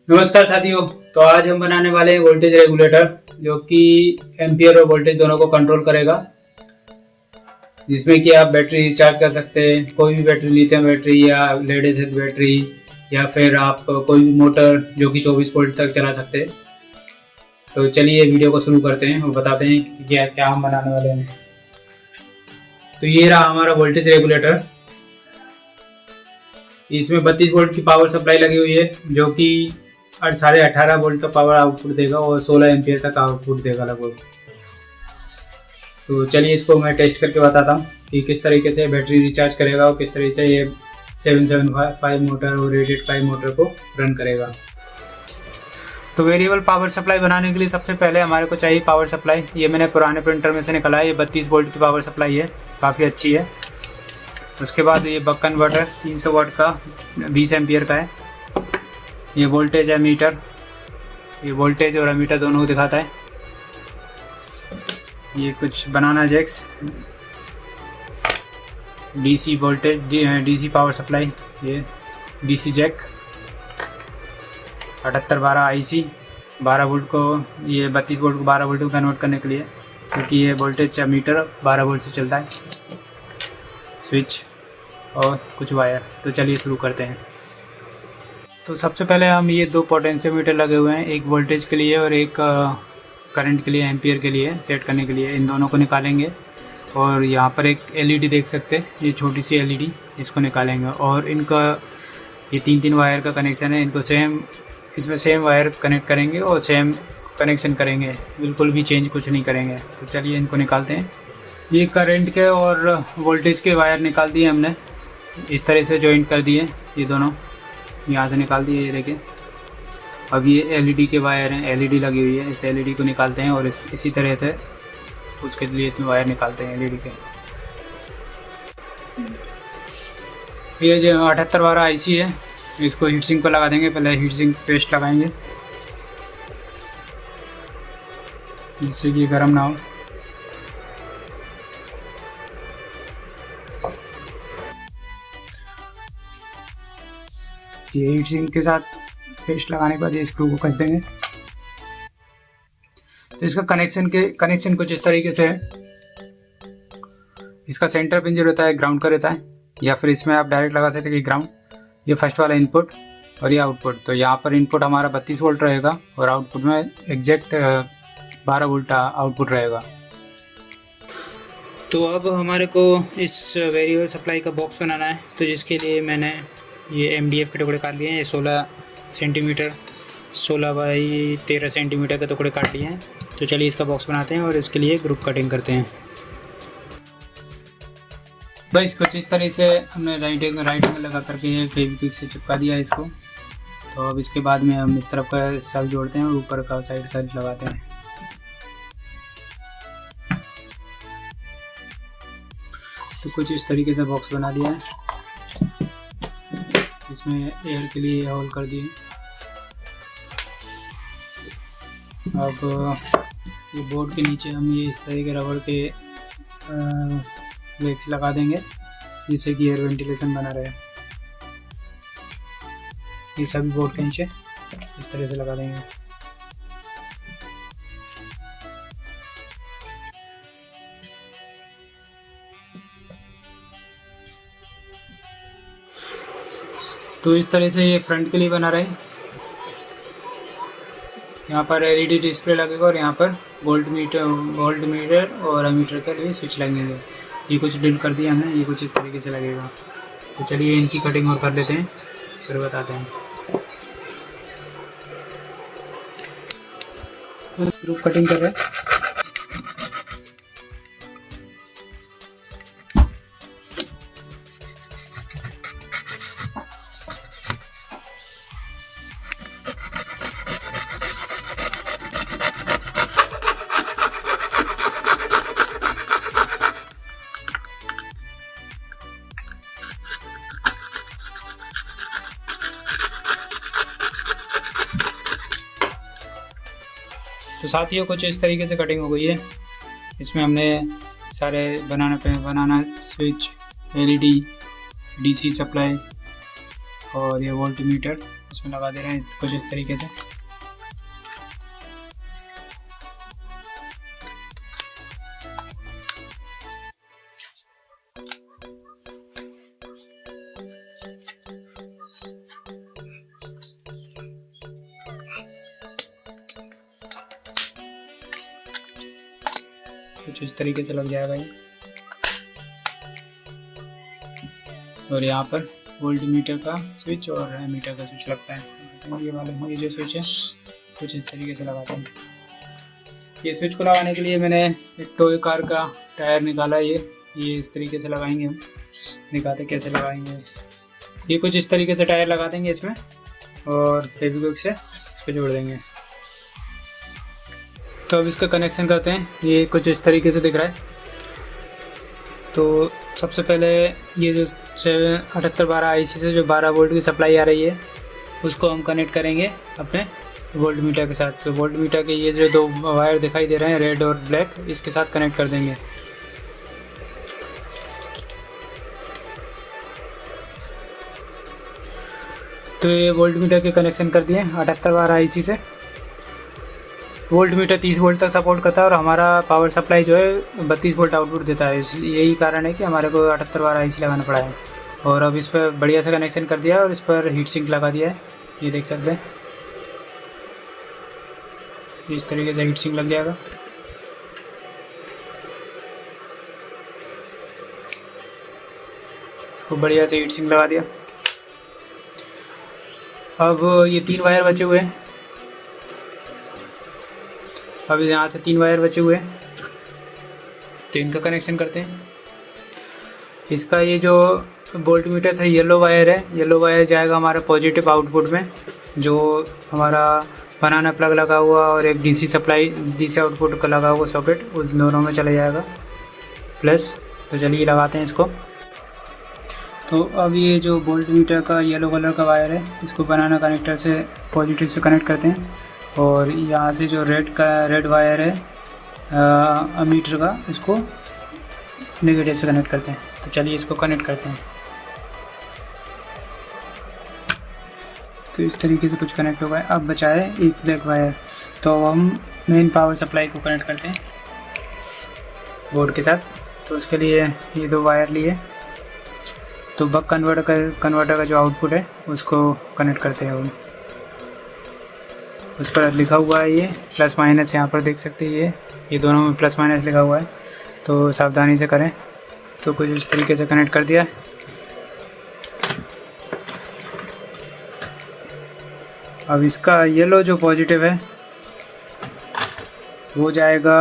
नमस्कार साथियों। तो आज हम बनाने वाले हैं वोल्टेज रेगुलेटर, जो कि एम्पियर और वोल्टेज दोनों को कंट्रोल करेगा, जिसमें कि आप बैटरी रिचार्ज कर सकते हैं। कोई भी बैटरी, लिथियम बैटरी या लेड एसिड बैटरी, या फिर आप कोई भी मोटर जो कि 24 वोल्ट तक चला सकते हैं। तो चलिए वीडियो को शुरू करते हैं और बताते हैं कि क्या क्या हम बनाने वाले हैं। तो ये रहा हमारा वोल्टेज रेगुलेटर। इसमें 32 वोल्ट की पावर सप्लाई लगी हुई है, जो कि 18.5 वोल्ट तक पावर आउटपुट देगा और 16 एम्पियर तक आउटपुट देगा लगभग। तो चलिए इसको मैं टेस्ट करके बताता हूँ कि किस तरीके से बैटरी रिचार्ज करेगा और किस तरीके से ये 775 मोटर और 885 मोटर को रन करेगा। तो वेरिएबल पावर सप्लाई बनाने के लिए सबसे पहले हमारे को चाहिए पावर सप्लाई। ये मैंने पुराने प्रिंटर में से निकाला है। ये 32 वोल्ट की पावर सप्लाई है, काफ़ी अच्छी है। उसके बाद ये बक कन्वर्टर 300 वाट का 20 एम्पियर का है। ये वोल्टेज है मीटर, ये वोल्टेज और एमीटर दोनों को दिखाता है। ये कुछ banana jacks, DC voltage, DC power supply, ये डीसी जैक, 7812 आईसी 12 वोल्ट को, ये 32 वोल्ट को 12 वोल्ट में कन्वर्ट करने के लिए, क्योंकि ये वोल्टेज मीटर 12 वोल्ट से चलता है। स्विच और कुछ वायर। तो चलिए शुरू करते हैं। तो सबसे पहले हम ये दो पोटेंशियोमीटर लगे हुए हैं, एक वोल्टेज के लिए और एक करंट के लिए, एम्पियर के लिए सेट करने के लिए। इन दोनों को निकालेंगे और यहाँ पर एक एलईडी देख सकते हैं, ये छोटी सी एलईडी, इसको निकालेंगे। और इनका ये 3 वायर का कनेक्शन है, इनको सेम, इसमें सेम वायर कनेक्ट करेंगे और सेम कनेक्शन करेंगे, बिल्कुल भी चेंज कुछ नहीं करेंगे। तो चलिए इनको निकालते हैं। ये करंट के और वोल्टेज के वायर निकाल दिए हमने, इस तरह से जॉइंट कर दिए। ये दोनों यहाँ से निकाल दिए, ये देखिए। अब ये एलईडी के वायर हैं, एलईडी लगी हुई है, इस एलईडी को निकालते हैं और इसी तरह से उसके लिए इतने वायर निकालते हैं एलईडी के। ये जो 7812 आईसी है, इसको हीट सिंक पर लगा देंगे। पहले हीट सिंक पेस्ट लगाएंगे जिससे कि गर्म ना हो। ये हीट सिंक के साथ पेस्ट लगाने के बाद ये स्क्रू को कस देंगे। तो इसका कनेक्शन कुछ इस तरीके से है। इसका सेंटर पिन जो रहता है ग्राउंड का रहता है, या फिर इसमें आप डायरेक्ट लगा सकते हैं कि ग्राउंड। ये फर्स्ट वाला इनपुट और ये आउटपुट। तो यहाँ पर इनपुट हमारा 32 वोल्ट रहेगा और आउटपुट में एग्जैक्ट 12 वोल्ट आउटपुट रहेगा। तो अब हमारे को इस वेरिएबल सप्लाई का बॉक्स बनाना है। तो जिसके लिए मैंने ये एमडीएफ के टुकड़े काट लिए हैं। ये 16 सेंटीमीटर, 16 बाई 13 सेंटीमीटर के टुकड़े काट लिए हैं। तो चलिए इसका बॉक्स बनाते हैं और इसके लिए ग्रुप कटिंग करते हैं। बस कुछ इस तरह से हमने राइट में लगा करके फेविक्विक से चिपका दिया है इसको। तो अब इसके बाद में हम इस तरफ का सब जोड़ते हैं और ऊपर का साइड का लगाते हैं। तो कुछ इस तरीके से बॉक्स बना दिया है। इसमें एयर के लिए होल कर दिए। अब ये बोर्ड के नीचे हम ये इस तरह के रबड़ के ब्रेक्स लगा देंगे, जिससे कि एयर वेंटिलेशन बना रहे। ये सभी बोर्ड के नीचे इस तरह से लगा देंगे। तो इस तरह से ये फ्रंट के लिए बना रहे। यहाँ पर एलईडी डिस्प्ले लगेगा और यहाँ पर वोल्ट मीटर और एमीटर के लिए स्विच लगेंगे। ये कुछ ड्रिल कर दिया हमने, ये कुछ इस तरीके से लगेगा। तो चलिए इनकी कटिंग और कर लेते हैं, फिर बताते हैं। ग्रुप कटिंग कर रहे हैं। तो साथियों कुछ इस तरीके से कटिंग हो गई है। इसमें हमने सारे बनाना स्विच, एलईडी, डीसी सप्लाई और ये वोल्ट मीटर इसमें लगा दे रहे हैं कुछ इस तरीके से। कुछ इस तरीके से लग जाएगा ये। और यहाँ पर वोल्ट मीटर का स्विच और एमीटर का स्विच लगता है। ये वाले ये जो स्विच है कुछ इस तरीके से लगाते हैं। ये स्विच को लगाने के लिए मैंने एक टॉय कार का टायर निकाला। ये इस तरीके से लगाएंगे हम, दिखाते कैसे लगाएंगे। ये कुछ इस तरीके से टायर लगा देंगे इसमें और फेविक्विक से इसको जोड़ देंगे। तो अब इसका कनेक्शन करते हैं। ये कुछ इस तरीके से दिख रहा है। तो सबसे पहले ये जो 7812 IC से जो 12 वोल्ट की सप्लाई आ रही है उसको हम कनेक्ट करेंगे अपने वोल्ट मीटर के साथ। तो वोल्ट मीटर के ये जो 2 वायर दिखाई दे रहे हैं रेड और ब्लैक, इसके साथ कनेक्ट कर देंगे। तो ये वोल्ट मीटर के कनेक्शन कर दिए 7812 IC से। वोल्ट मीटर 30 वोल्ट तक सपोर्ट करता है और हमारा पावर सप्लाई जो है 32 वोल्ट आउटपुट देता है। इसलिए यही कारण है कि हमारे को 7812 IC लगाना पड़ा है। और अब इस पर बढ़िया से कनेक्शन कर दिया और इस पर हीट सिंक लगा दिया है। ये देख सकते हैं इस तरीके से हीट सिंक लग जाएगा। इसको बढ़िया से हीट सिंक लगा दिया। अब ये 3 वायर बचे हुए हैं। अब यहाँ से 3 वायर बचे हुए हैं तो इनका कनेक्शन करते हैं। इसका ये जो वोल्ट मीटर से येलो वायर है, येलो वायर जाएगा हमारा पॉजिटिव आउटपुट में। जो हमारा बनाना प्लग लगा हुआ और एक डीसी सप्लाई डीसी आउटपुट का लगा हुआ सॉकेट, उस दोनों में चला जाएगा प्लस। तो चलिए लगाते हैं इसको। तो अब ये जो वोल्ट मीटर का येलो कलर का वायर है इसको बनाना कनेक्टर से पॉजिटिव से कनेक्ट करते हैं। और यहाँ से जो रेड वायर है अमीटर का, इसको नेगेटिव से कनेक्ट करते हैं। तो चलिए इसको कनेक्ट करते हैं। तो इस तरीके से कुछ कनेक्ट हो गया। अब बचा है एक ब्लैक वायर। तो हम मेन पावर सप्लाई को कनेक्ट करते हैं बोर्ड के साथ। तो उसके लिए ये 2 वायर लिए। तो बक कन्वर्टर का जो आउटपुट है उसको कनेक्ट करते हैं हम। उस पर लिखा हुआ है ये प्लस माइनस, यहाँ पर देख सकते हैं ये दोनों में प्लस माइनस लिखा हुआ है। तो सावधानी से करें। तो कुछ इस तरीके से कनेक्ट कर दिया है। अब इसका येलो जो पॉजिटिव है वो जाएगा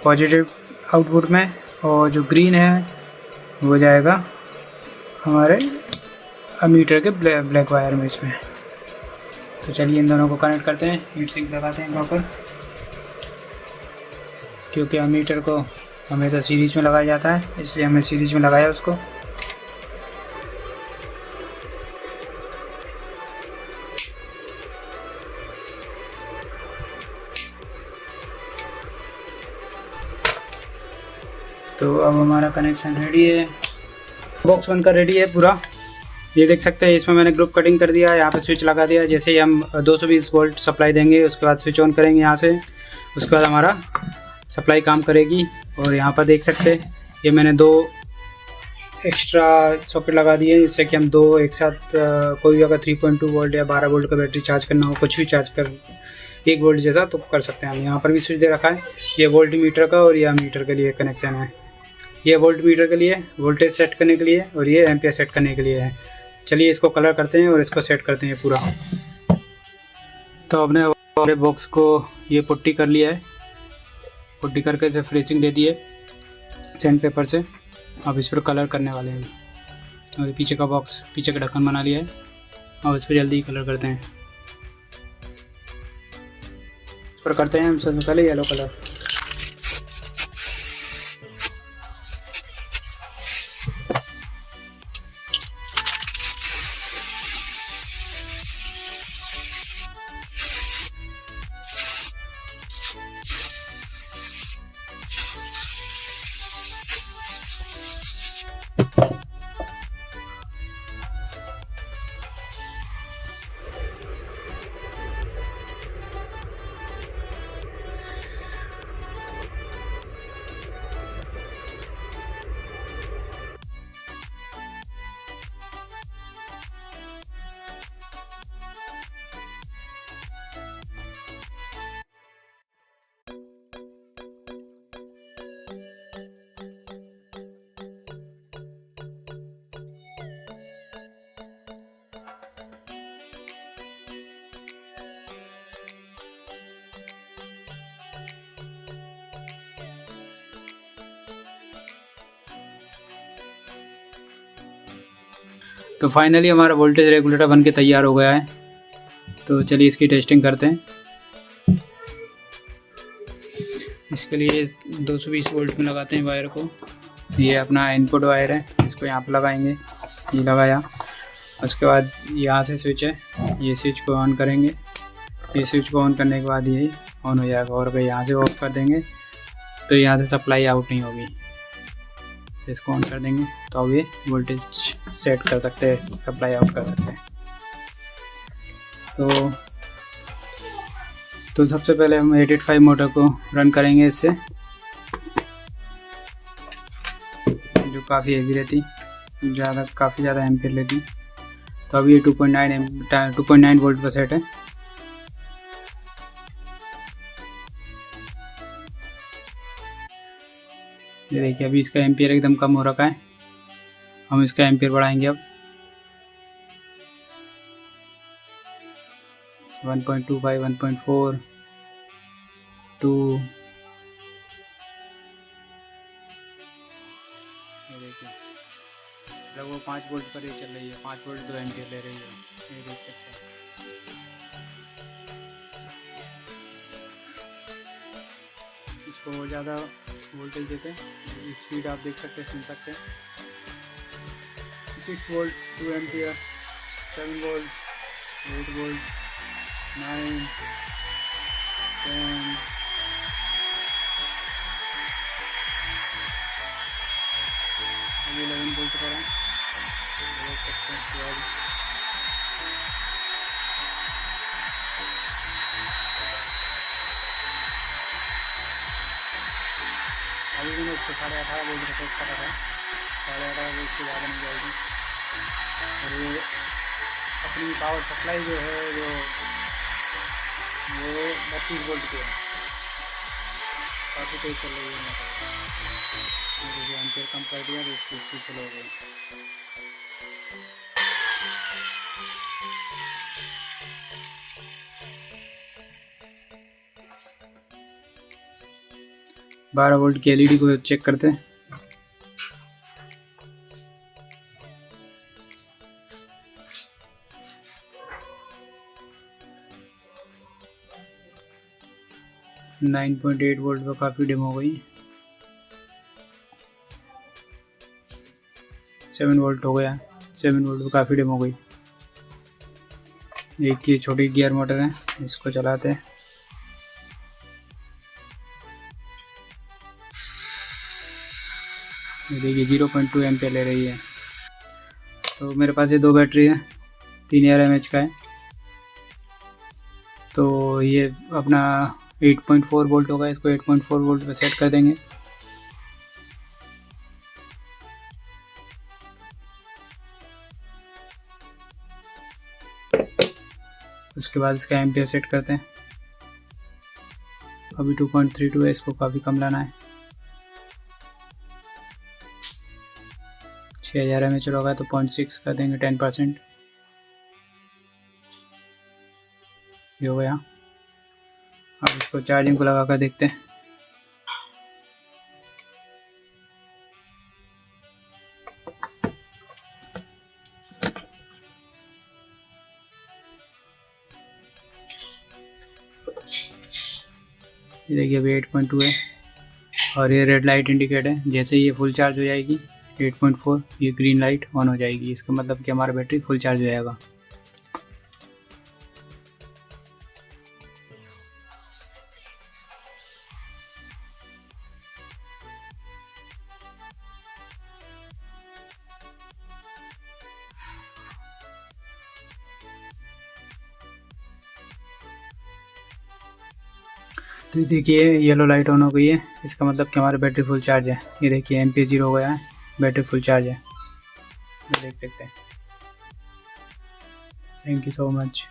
पॉजिटिव आउटपुट में और जो ग्रीन है वो जाएगा हमारे अमीटर के ब्लैक वायर में इसमें। तो चलिए इन दोनों को कनेक्ट करते हैं, हीट सिंक लगाते हैं प्रॉपर। क्योंकि अमीटर को हमेशा सीरीज में लगाया जाता है, इसलिए हमने सीरीज में लगाया उसको। तो अब हमारा कनेक्शन रेडी है, बॉक्स बनकर रेडी है पूरा। ये देख सकते हैं इसमें मैंने ग्रुप कटिंग कर दिया। यहाँ पे स्विच लगा दिया। जैसे ही हम 220 वोल्ट सप्लाई देंगे उसके बाद स्विच ऑन करेंगे यहाँ से, उसके बाद हमारा सप्लाई काम करेगी। और यहाँ पर देख सकते हैं ये मैंने 2 एक्स्ट्रा सॉकेट लगा दिए जिससे कि हम 2 एक साथ कोई भी अगर 3.2 वोल्ट या 12 वोल्ट का बैटरी चार्ज करना हो, कुछ भी चार्ज कर 1 वोल्ट जैसा तो कर सकते हैं हम। यहाँ पर भी स्विच दे रखा है। ये वोल्ट मीटर का और ये मीटर के लिए कनेक्शन है। ये वोल्ट मीटर के लिए वोल्टेज सेट करने के लिए और ये एम्पियर सेट करने के लिए है। चलिए इसको कलर करते हैं और इसको सेट करते हैं पूरा। तो हमने हमारे बॉक्स को ये पुट्टी कर लिया है। पुट्टी करके इसे फिनिशिंग दे दी है सैंड पेपर से। अब इस पर कलर करने वाले हैं। और पीछे का बॉक्स, पीछे का ढक्कन बना लिया है। अब इस पर जल्दी ही कलर करते हैं। इस पर करते हैं हम सबसे पहले येलो कलर। तो फाइनली हमारा वोल्टेज रेगुलेटर बन के तैयार हो गया है। तो चलिए इसकी टेस्टिंग करते हैं। इसके लिए 220 वोल्ट में लगाते हैं वायर को। ये अपना इनपुट वायर है, इसको यहाँ पर लगाएंगे। ये लगाया, उसके बाद यहाँ से स्विच है, ये स्विच को ऑन करेंगे। ये स्विच को ऑन करने के बाद ये ऑन हो जाएगा, और अगर यहाँ से ऑफ कर देंगे तो यहाँ से सप्लाई आउट नहीं होगी। इसको ऑन कर देंगे तो अब ये वोल्टेज सेट कर सकते हैं, सप्लाई आउट कर सकते हैं। तो सबसे पहले हम 885 मोटर को रन करेंगे इससे, जो काफ़ी हेवी रहती, काफ़ी ज़्यादा एम्पीयर लेती। तो अभी ये 2.9 वोल्ट पर सेट है। ये देखिए अभी इसका एम्पीयर एकदम कम हो रखा है। हम इसका एम्पीयर बढ़ाएंगे अब 1.25, 1.4, 2। ये देखिए लगभग 5 वोल्ट पर ये चल रही है, 5 वोल्ट 2 एम्पीयर ले रही है, ये देख सकते हैं। इसको और ज़्यादा वोल्टेज देते हैं, स्पीड आप देख सकते हैं, सुन सकते हैं। 6 वोल्ट 2 एम्पीयर, 7 वोल्ट, 8 वोल्ट, 9, 10, अभी 11 वोल्ट पर है, देख सकते हैं। 12, अभी मैंने इसको 18.5 वोल्ट पर सेट करा था। 18.5 वोल्ट से ज़्यादा नहीं जाएगी। और ये अपनी पावर सप्लाई जो है वो 32 वोल्ट की है, काफ़ी तेज चल रही है मोटर। जैसे एम्पीयर कम कर दिया तो इसकी स्पीड स्लो हो गई। बारह वोल्ट की एलईडी को चेक करते हैं। नाइन 9.8 वोल्ट पर काफ़ी डिम हो गई। 7 वोल्ट हो गया, 7 वोल्ट पर काफ़ी डिम हो गई। एक ये छोटी गियर मोटर है, इसको चलाते हैं। देखिए 0.2 एम्पीयर ले रही है। तो मेरे पास ये 2 बैटरी है, 3000 mAh का है। तो ये अपना 8.4 वोल्ट होगा, इसको 8.4 वोल्ट पे सेट कर देंगे। उसके बाद इसका एम्पीयर सेट करते हैं। अभी 2.32 है, इसको काफ़ी कम लाना है। 6000 mAh होगा तो 0.6 कर देंगे, 10%। ये हो गया। अब इसको चार्जिंग को लगा कर देखते हैं। ये देखिए अभी 8.2 है, और ये रेड लाइट इंडिकेट है। जैसे ही ये फुल चार्ज हो जाएगी 8.4, ये ग्रीन लाइट ऑन हो जाएगी। इसका मतलब कि हमारा बैटरी फुल चार्ज हो जाएगा। तो देखिए येलो लाइट ऑन हो गई है, इसका मतलब कि हमारा बैटरी फुल चार्ज है। ये देखिए एम्पीयर 0 हो गया है, बैटरी फुल चार्ज है, देख सकते हैं। Thank you so much.